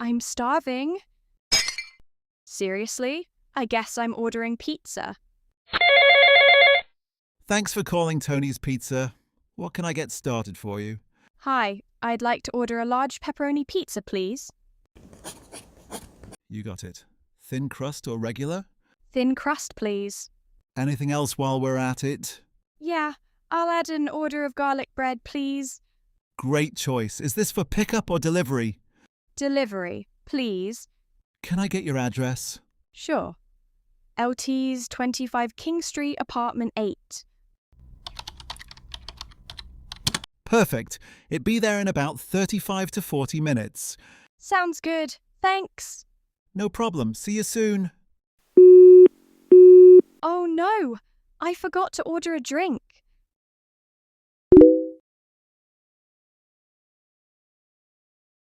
I'm starving. Seriously? I guess I'm ordering pizza. Thanks for calling Tony's Pizza. What can I get started for you? Hi, I'd like to order a large pepperoni pizza, please. You got it. Thin crust or regular? Thin crust, please. Anything else while we're at it? Yeah, I'll add an order of garlic bread, please. Great choice. Is this for pickup or delivery? Delivery, please. Can I get your address? Sure. LT's 25 King Street, apartment 8. Perfect. It'd be there in about 35 to 40 minutes. Sounds good. Thanks. No problem. See you soon. Oh no, I forgot to order a drink.